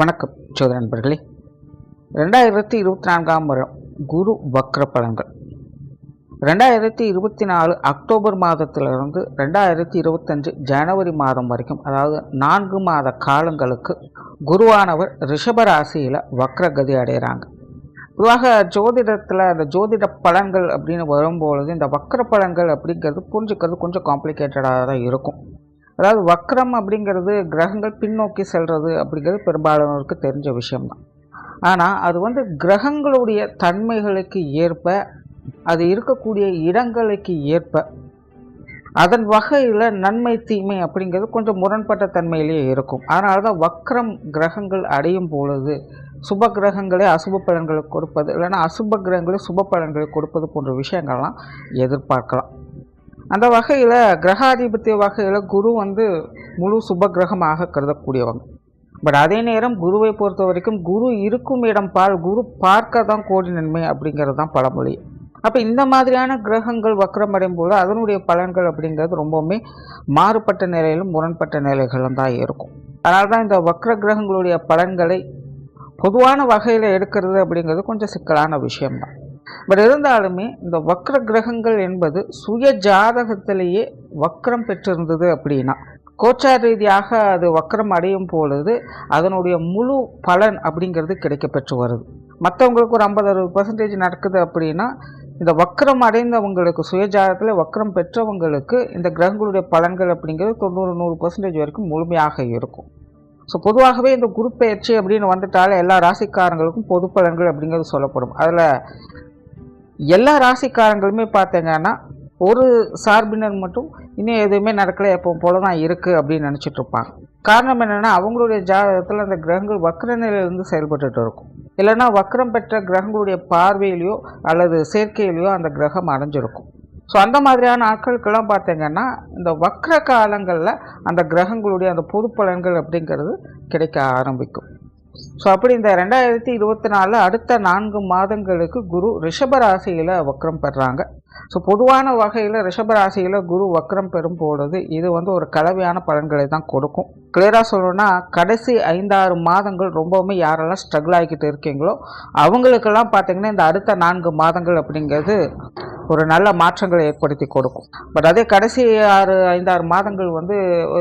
வணக்கம் சோதர நண்பர்களே. 2024ஆம் வருடம் குரு வக்ர பலன்கள் 2024 அக்டோபர் மாதத்திலிருந்து 2025 ஜனவரி மாதம் வரைக்கும், அதாவது 4 மாத காலங்களுக்கு குருவானவர் ரிஷப ராசியில் வக்ரகதி அடைகிறாங்க. பொதுவாக ஜோதிடத்தில் அந்த ஜோதிட பலன்கள் அப்படின்னு வரும்பொழுது இந்த வக்ர பலன்கள் அப்படிங்கிறது புரிஞ்சுக்கிறது கொஞ்சம் காம்ப்ளிகேட்டடாக தான் இருக்கும். அதாவது வக்ரம் அப்படிங்கிறது கிரகங்கள் பின்னோக்கி செல்வது அப்படிங்கிறது பெரும்பாலானோருக்கு தெரிஞ்ச விஷயம்தான். ஆனால் அது கிரகங்களுடைய தன்மைகளுக்கு ஏற்ப, அது இருக்கக்கூடிய இடங்களுக்கு ஏற்ப, அதன் வகையில் நன்மை தீமை அப்படிங்கிறது கொஞ்சம் முரண்பட்ட தன்மையிலேயே இருக்கும். அதனால தான் வக்ரம் கிரகங்கள் அடையும் பொழுது சுப கிரகங்களே அசுப பலன்களை கொடுப்பது, இல்லைன்னா அசுப கிரகங்களே சுப பலன்களை கொடுப்பது போன்ற விஷயங்கள்லாம் எதிர்பார்க்கலாம். அந்த வகையில் கிரகாதிபத்திய வகையில் குரு முழு சுப கிரகமாக கருதக்கூடியவங்க. பட் அதே நேரம் குருவை பொறுத்த வரைக்கும் குரு இருக்கும் இடம் குரு பார்க்க தான் கோடி நன்மை அப்படிங்கிறது தான் பழமொழி. அப்போ இந்த மாதிரியான கிரகங்கள் வக்ரம் அடையும் போது அதனுடைய பலன்கள் அப்படிங்கிறது ரொம்பவுமே மாறுபட்ட நிலையிலும் முரண்பட்ட நிலைகளும் தான் இருக்கும். அதனால தான் இந்த வக்ர கிரகங்களுடைய பலன்களை பொதுவான வகையில் எடுக்கிறது அப்படிங்கிறது கொஞ்சம் சிக்கலான விஷயம்தான். பட் இருந்தாலுமே இந்த வக்ர கிரகங்கள் என்பது சுய ஜாதகத்திலேயே வக்ரம் பெற்றிருந்தது அப்படின்னா, கோச்சார ரீதியாக அது வக்ரம் அடையும் பொழுது அதனுடைய முழு பலன் அப்படிங்கிறது கிடைக்க பெற்று வருது. மற்றவங்களுக்கு ஒரு 50-60% நடக்குது அப்படின்னா, இந்த வக்ரம் அடைந்தவங்களுக்கு சுயஜாதகத்தில் வக்ரம் பெற்றவங்களுக்கு இந்த கிரகங்களுடைய பலன்கள் அப்படிங்கிறது 90-100% வரைக்கும் முழுமையாக இருக்கும். ஸோ பொதுவாகவே இந்த குரு பயிற்சி அப்படின்னு வந்துட்டாலே எல்லா ராசிக்காரங்களுக்கும் பொது பலன்கள் அப்படிங்கிறது சொல்லப்படும். அதில் எல்லா ராசிக்காரங்களுமே பார்த்தீங்கன்னா ஒரு சார்பினர் மட்டும் இன்னும் எதுவுமே நடக்கலை, எப்போ போல தான் இருக்குது அப்படின்னு நினச்சிட்டு இருப்பாங்க. காரணம் என்னென்னா, அவங்களுடைய ஜாதகத்தில் அந்த கிரகங்கள் வக்ர நிலையிலிருந்து செயல்பட்டு இருக்கும். இல்லைன்னா வக்ரம் பெற்ற கிரகங்களுடைய பார்வையிலையோ அல்லது சேர்க்கையிலையோ அந்த கிரகம் அடைஞ்சிருக்கும். ஸோ அந்த மாதிரியான ஆட்களுக்கெல்லாம் பார்த்தீங்கன்னா இந்த வக்ர காலங்களில் அந்த கிரகங்களுடைய அந்த பொது பலன்கள் அப்படிங்கிறது கிடைக்க ஆரம்பிக்கும். ஸோ அப்படி இந்த 2024 அடுத்த 4 மாதங்களுக்கு குரு ரிஷபராசியில் வக்ரம் பெறாங்க. ஸோ பொதுவான வகையில் ரிஷபராசியில் குரு வக்ரம் பெறும் பொழுது இது ஒரு கலவையான பலன்களை தான் கொடுக்கும். கிளியராக சொல்லணும்னா, கடைசி 5-6 மாதங்கள் ரொம்பவுமே யாரெல்லாம் ஸ்ட்ரகிள் ஆகிக்கிட்டு இருக்கீங்களோ அவங்களுக்கெல்லாம் பார்த்தீங்கன்னா இந்த அடுத்த 4 மாதங்கள் அப்படிங்கிறது ஒரு நல்ல மாற்றங்களை ஏற்படுத்தி கொடுக்கும். பட் அதே கடைசி 5-6 மாதங்கள்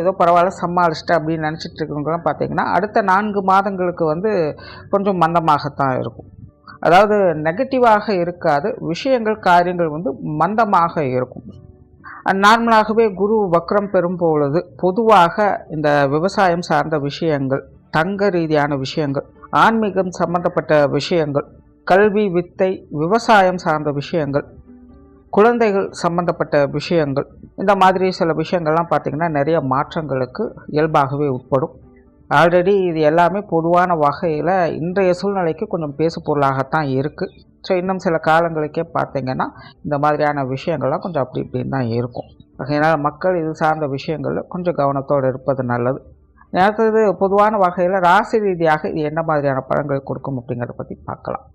ஏதோ பரவாயில்ல சமாளிச்சிட்டு அப்படின்னு நினச்சிட்டு இருக்கிறவங்களாம் பார்த்தீங்கன்னா அடுத்த 4 மாதங்களுக்கு கொஞ்சம் மந்தமாகத்தான் இருக்கும். அதாவது நெகட்டிவாக இருக்காது, விஷயங்கள் காரியங்கள் மந்தமாக இருக்கும். நார்மலாகவே குரு வக்ரம் பெறும் பொழுது பொதுவாக இந்த விவசாயம் சார்ந்த விஷயங்கள், தங்க ரீதியான விஷயங்கள், ஆன்மீகம் சம்பந்தப்பட்ட விஷயங்கள், கல்வி வித்தை, விவசாயம் சார்ந்த விஷயங்கள், குழந்தைகள் சம்பந்தப்பட்ட விஷயங்கள், இந்த மாதிரி சில விஷயங்கள்லாம் பார்த்திங்கன்னா நிறைய மாற்றங்களுக்கு இயல்பாகவே உட்படும். ஆல்ரெடி இது எல்லாமே பொதுவான வகையில் இன்றைய சூழ்நிலைக்கு கொஞ்சம் பேசு பொருளாகத்தான் இருக்குது. ஸோ இன்னும் சில காலங்களுக்கே பார்த்திங்கன்னா இந்த மாதிரியான விஷயங்கள்லாம் கொஞ்சம் அப்படி இப்படின்னு தான் இருக்கும். அதனால் மக்கள் இது சார்ந்த விஷயங்களில் கொஞ்சம் கவனத்தோடு இருப்பது நல்லது. அடுத்தது பொதுவான வகையில் ராசி ரீதியாக இது என்ன மாதிரியான பலன்கள் கொடுக்கும் அப்படிங்கிறத பற்றி பார்க்கலாம்.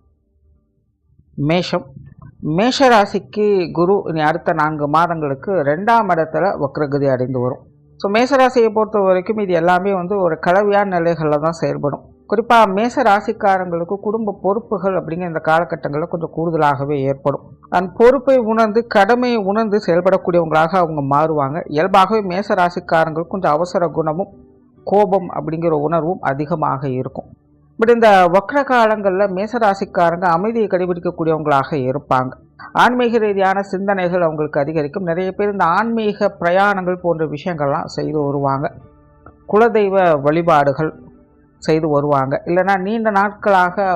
மேஷ ராசிக்கு குரு இனி அடுத்த 4 மாதங்களுக்கு 2ஆம் இடத்துல வக்ரகதி அடைந்து வரும். ஸோ மேசராசியை பொறுத்த வரைக்கும் இது எல்லாமே ஒரு கலவையான நிலைகளில் தான் செயல்படும். குறிப்பாக மேச ராசிக்காரங்களுக்கு குடும்ப பொறுப்புகள் அப்படிங்கிற இந்த காலகட்டங்களில் கொஞ்சம் கூடுதலாகவே ஏற்படும். அந்த பொறுப்பை உணர்ந்து கடமையை உணர்ந்து செயல்படக்கூடியவங்களாக அவங்க மாறுவாங்க. இயல்பாகவே மேச ராசிக்காரங்களுக்கு கொஞ்சம் அவசர குணமும் கோபம் அப்படிங்கிற உணர்வும் அதிகமாக இருக்கும். பட் இந்த வக்ர காலங்களில் மேசராசிக்காரங்க அமைதியை கடைபிடிக்கக்கூடியவங்களாக இருப்பாங்க. ஆன்மீக ரீதியான சிந்தனைகள் அவங்களுக்கு அதிகரிக்கும். நிறைய பேர் இந்த ஆன்மீக பிரயாணங்கள் போன்ற விஷயங்கள்லாம் செய்து வருவாங்க. குலதெய்வ வழிபாடுகள் செய்து வருவாங்க. இல்லைனா நீண்ட நாட்களாக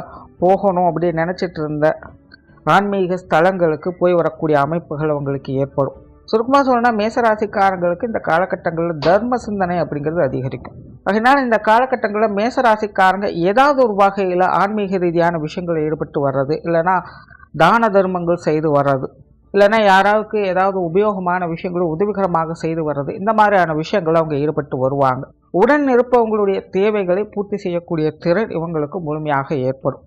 போகணும் அப்படின்னு நினச்சிட்டு இருந்த ஆன்மீக ஸ்தலங்களுக்கு போய் வரக்கூடிய அமைப்புகள் அவங்களுக்கு ஏற்படும். சுருக்கமாக சொல்லணும்னா மேசராசிக்காரங்களுக்கு இந்த காலகட்டங்களில் தர்ம சிந்தனை அப்படிங்கிறது அதிகரிக்கும். அதனால் இந்த காலகட்டங்களில் மேசராசிக்காரங்க ஏதாவது ஒரு வகையில் ஆன்மீக ரீதியான விஷயங்களில் ஈடுபட்டு வர்றது, இல்லைனா தான தர்மங்கள் செய்து வர்றது, இல்லைனா யாராவுக்கு ஏதாவது உபயோகமான விஷயங்களும் உதவிகரமாக செய்து வர்றது, இந்த மாதிரியான விஷயங்கள் அவங்க ஈடுபட்டு வருவாங்க. உடன் இருப்பவங்களுடைய தேவைகளை பூர்த்தி செய்யக்கூடிய திறன் இவங்களுக்கு முழுமையாக ஏற்படும்.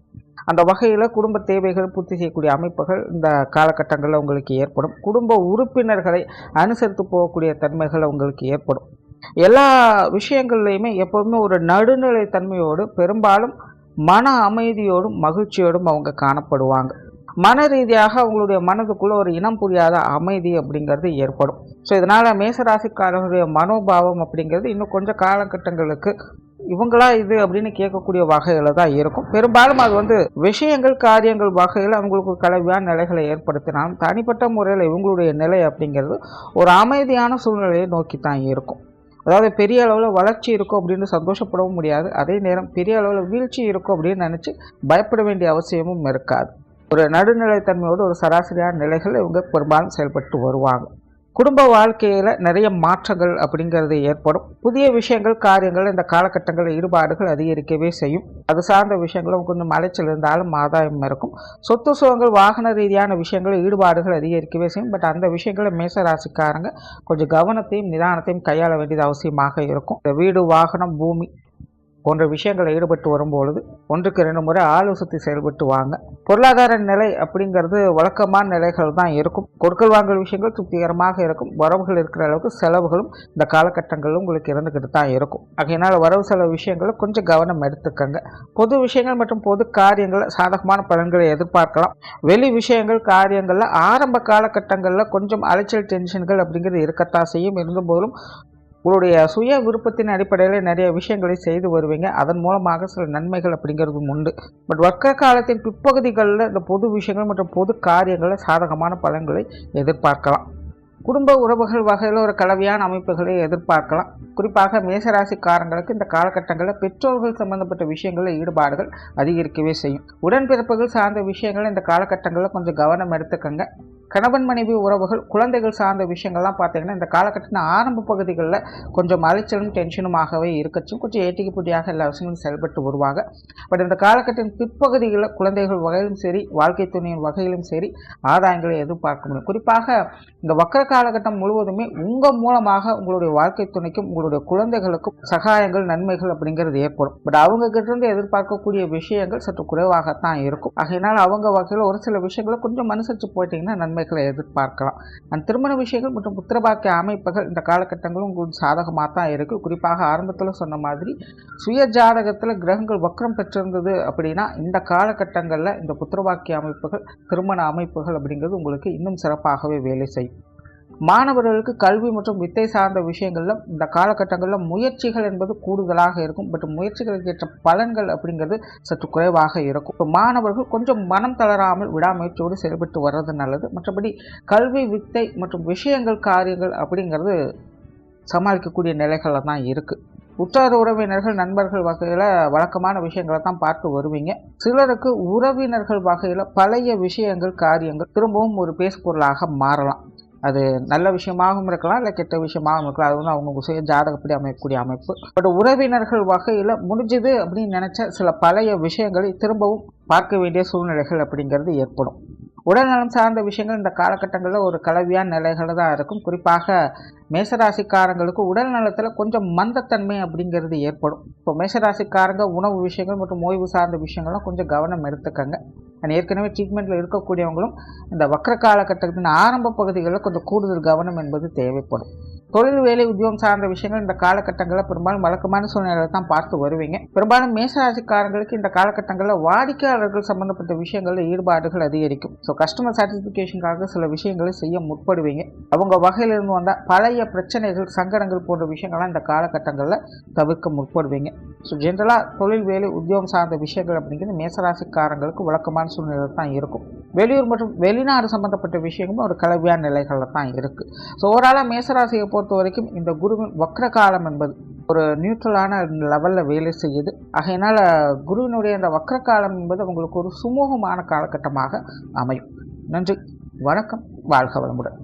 அந்த வகையில் குடும்ப தேவைகள் பூர்த்தி செய்யக்கூடிய அமைப்புகள் இந்த காலகட்டங்களில் உங்களுக்கு ஏற்படும். குடும்ப உறுப்பினர்களை அனுசரித்து போகக்கூடிய தன்மைகள் உங்களுக்கு ஏற்படும். எல்லா விஷயங்கள்லையுமே எப்போதுமே ஒரு நடுநிலை தன்மையோடு, பெரும்பாலும் மன அமைதியோடும் மகிழ்ச்சியோடும் அவங்க காணப்படுவாங்க. மன ரீதியாக அவங்களுடைய மனதுக்குள்ள ஒரு இனம் புரியாத அமைதி அப்படிங்கிறது ஏற்படும். ஸோ இதனால் மேசராசிக்காரர்களுடைய மனோபாவம் அப்படிங்கிறது இன்னும் கொஞ்சம் காலகட்டங்களுக்கு இவங்களா இது அப்படின்னு கேட்கக்கூடிய வகையில் தான் இருக்கும். பெரும்பாலும் அது விஷயங்கள் காரியங்கள் வகையில் அவங்களுக்கு கலவையான நிலைகளை ஏற்படுத்தினாலும் தனிப்பட்ட முறையில் இவங்களுடைய நிலை அப்படிங்கிறது ஒரு அமைதியான சூழ்நிலையை நோக்கி தான் இருக்கும். அதாவது பெரிய அளவில் வளர்ச்சி இருக்கும் அப்படின்னு சந்தோஷப்படவும் முடியாது, அதே நேரம் பெரிய அளவில் வீழ்ச்சி இருக்கும் அப்படின்னு நினச்சி பயப்பட வேண்டிய அவசியமும் இருக்காது. ஒரு நடுநிலைத்தன்மையோடு ஒரு சராசரியான நிலைகள் இவங்க பெரும்பாலும் செயல்பட்டு வருவாங்க. குடும்ப வாழ்க்கையில் நிறைய மாற்றங்கள் அப்படிங்கிறது ஏற்படும். புதிய விஷயங்கள் காரியங்கள் இந்த காலகட்டங்களில் ஈடுபாடுகள் அதிகரிக்கவே செய்யும். அது சார்ந்த விஷயங்களும் கொஞ்சம் அலைச்சல் இருந்தாலும் ஆதாயம் இருக்கும். சொத்து சுகங்கள் வாகன ரீதியான விஷயங்கள் ஈடுபாடுகள் அதிகரிக்கவே செய்யும். பட் அந்த விஷயங்களை மேச ராசிக்காரங்க கொஞ்சம் கவனத்தையும் நிதானத்தையும் கையாள வேண்டியது அவசியமாக இருக்கும். இந்த வீடு வாகனம் பூமி போன்ற விஷயங்களில் ஈடுபட்டு வரும்பொழுது 1க்கு 2 முறை ஆலோசித்து செயல்பட்டு வாங்க. பொருளாதார நிலை அப்படிங்கிறது வழக்கமான நிலைகள் தான் இருக்கும். கொடுக்கல் வாங்கல் விஷயங்கள் திருப்திகரமாக இருக்கும். வரவுகள் இருக்கிற அளவுக்கு செலவுகளும் இந்த காலகட்டங்களில் உங்களுக்கு இருந்துக்கிட்டு தான் இருக்கும். ஆகையினால் வரவு செலவு விஷயங்களில் கொஞ்சம் கவனம் எடுத்துக்கங்க. பொது விஷயங்கள் மற்றும் பொது காரியங்களில் சாதகமான பலன்களை எதிர்பார்க்கலாம். வெளி விஷயங்கள் காரியங்களில் ஆரம்ப காலகட்டங்களில் கொஞ்சம் அலைச்சல் டென்ஷன்கள் அப்படிங்கிறது இருக்கத்தான் செய்யும். இருந்தபோதும் உங்களுடைய சுய விருப்பத்தின் அடிப்படையில் நிறைய விஷயங்களை செய்து வருவீங்க. அதன் மூலமாக சில நன்மைகள் அப்படிங்கிறதும் உண்டு. பட் வர்க்க காலத்தின் பிற்பகுதிகளில் இந்த பொது விஷயங்கள் மற்றும் பொது காரியங்களில் சாதகமான பலன்களை எதிர்பார்க்கலாம். குடும்ப உறவுகள் வகையில் ஒரு கலவையான அமைப்புகளை எதிர்பார்க்கலாம். குறிப்பாக மேசராசிக்காரங்களுக்கு இந்த காலகட்டங்களில் பெற்றோர்கள் சம்பந்தப்பட்ட விஷயங்களில் ஈடுபாடுகள் அதிகரிக்கவே செய்யும். உடன்பிறப்புகள் சார்ந்த விஷயங்கள் இந்த காலகட்டங்களில் கொஞ்சம் கவனம் எடுத்துக்கங்க. கணவன் மனைவி உறவுகள் குழந்தைகள் சார்ந்த விஷயங்கள்லாம் பார்த்தீங்கன்னா இந்த காலகட்டத்தின் ஆரம்ப பகுதிகளில் கொஞ்சம் அலைச்சலும் டென்ஷனுமாகவே இருக்கச்சும் கொஞ்சம் ஏட்டிக்குப்படியாக எல்லா விஷயங்களும் செயல்பட்டு வருவாங்க. பட் இந்த காலகட்டத்தின் பிற்பகுதிகளில் குழந்தைகள் வகையிலும் சரி வாழ்க்கை துணையின் வகையிலும் சரி ஆதாயங்களை எதிர்பார்க்க முடியும். குறிப்பாக இந்த வக்கர காலகட்டம் முழுவதுமே உங்கள் மூலமாக உங்களுடைய வாழ்க்கை துணைக்கும் உங்களுடைய குழந்தைகளுக்கும் சகாயங்கள் நன்மைகள் அப்படிங்கிறது ஏற்படும். பட் அவங்க கிட்டேருந்து எதிர்பார்க்கக்கூடிய விஷயங்கள் சற்று குறைவாகத்தான் இருக்கும். ஆகையினால் அவங்க வகையில் ஒரு சில விஷயங்களை கொஞ்சம் அனுசரித்து போயிட்டீங்கன்னா நன்மைகளை எதிர்பார்க்கலாம். திருமண விஷயங்கள் மற்றும் புத்திரபாக்கிய அமைப்புகள் இந்த காலகட்டங்களும் உங்களுக்கு சாதகமாக தான் இருக்குது. குறிப்பாக ஆரம்பத்தில் சொன்ன மாதிரி சுய ஜாதகத்தில் கிரகங்கள் வக்ரம் பெற்றிருந்தது அப்படின்னா இந்த காலகட்டங்களில் இந்த புத்திரபாக்கிய அமைப்புகள் திருமண அமைப்புகள் அப்படிங்கிறது உங்களுக்கு இன்னும் சிறப்பாகவே வேலை செய்யும். மாணவர்களுக்கு கல்வி மற்றும் வித்தை சார்ந்த விஷயங்களில் இந்த காலகட்டங்களில் முயற்சிகள் என்பது கூடுதலாக இருக்கும். பட் முயற்சிகளுக்கு ஏற்ற பலன்கள் அப்படிங்கிறது சற்று குறைவாக இருக்கும். இப்போ மாணவர்கள் கொஞ்சம் மனம் தளராமல் விடாமுயற்சியோடு செயல்பட்டு வர்றது நல்லது. மற்றபடி கல்வி வித்தை மற்றும் விஷயங்கள் காரியங்கள் அப்படிங்கிறது சமாளிக்கக்கூடிய நிலைகளில் தான் இருக்குது. உற்றார் உறவினர்கள் நண்பர்கள் வகையில் வழக்கமான விஷயங்களை தான் பார்த்து வருவீங்க. சிலருக்கு உறவினர்கள் வகையில் பழைய விஷயங்கள் காரியங்கள் திரும்பவும் ஒரு பேசுபொருளாக மாறலாம். அது நல்ல விஷயமாகவும் இருக்கலாம், இல்லை கெட்ட விஷயமாகவும் இருக்கலாம். அது அவங்க சுய ஜாதகப்படி அமைக்கக்கூடிய அமைப்பு. பட் உறவினர்கள் வகையில் முடிஞ்சது அப்படின்னு நினச்ச சில பழைய விஷயங்களை திரும்பவும் பார்க்க வேண்டிய சூழ்நிலைகள் அப்படிங்கிறது ஏற்படும். உடல்நலம் சார்ந்த விஷயங்கள் இந்த காலகட்டங்களில் ஒரு கலவையான நிலைகள் தான் இருக்கும். குறிப்பாக மேசராசிக்காரங்களுக்கு உடல் நலத்தில் கொஞ்சம் மந்தத்தன்மை அப்படிங்கிறது ஏற்படும். இப்போ மேசராசிக்காரங்க உணவு விஷயங்கள் மற்றும் ஓய்வு சார்ந்த விஷயங்கள்லாம் கொஞ்சம் கவனம் எடுத்துக்கங்க. ஏற்கனவே ட்ரீட்மெண்ட்டில் இருக்கக்கூடியவங்களும் இந்த வக்ர காலகட்டத்தின் ஆரம்ப பகுதிகளில் கொஞ்சம் கூடுதல் கவனம் என்பது தேவைப்படும். தொழில் வேலை உத்தியோகம் சார்ந்த விஷயங்கள் இந்த காலகட்டங்களில் பெரும்பாலும் வழக்கமான சூழ்நிலையை தான் பார்த்து வருவீங்க. பெரும்பாலும் மேசராசிக்காரங்களுக்கு இந்த காலகட்டங்களில் வாடிக்கையாளர்கள் சம்பந்தப்பட்ட விஷயங்களில் ஈடுபாடுகள் அதிகரிக்கும். ஸோ கஸ்டமர் சாட்டிஸ்ஃபிகேஷனுக்காக சில விஷயங்களை செய்ய முற்படுவீங்க. அவங்க வகையிலிருந்து வந்தால் பழைய பிரச்சனைகள் சங்கடங்கள் போன்ற விஷயங்கள்லாம் இந்த காலகட்டங்களில் தவிர்க்க முற்படுவீங்க. ஸோ ஜென்ரலாக தொழில் வேலை உத்தியோகம் சார்ந்த விஷயங்கள் அப்படிங்கிறது மேசராசிக்காரங்களுக்கு வழக்கமான சூழ்நிலை தான் இருக்கும். வெளியூர் மற்றும் வெளிநாடு சம்பந்தப்பட்ட விஷயங்களும் ஒரு கலவையான நிலைகளில் தான் இருக்குது. ஸோ ஓவராலாக மேசராசியை பொறுத்த வரைக்கும் இந்த குருவின் வக்ர காலம் என்பது ஒரு நியூட்ரலான லெவலில் வேலை செய்யுது. ஆகையினால் குருவினுடைய இந்த வக்ர காலம் என்பது உங்களுக்கு ஒரு சுமூகமான காலகட்டமாக அமையும். நன்றி, வணக்கம், வாழ்க வளமுடன்.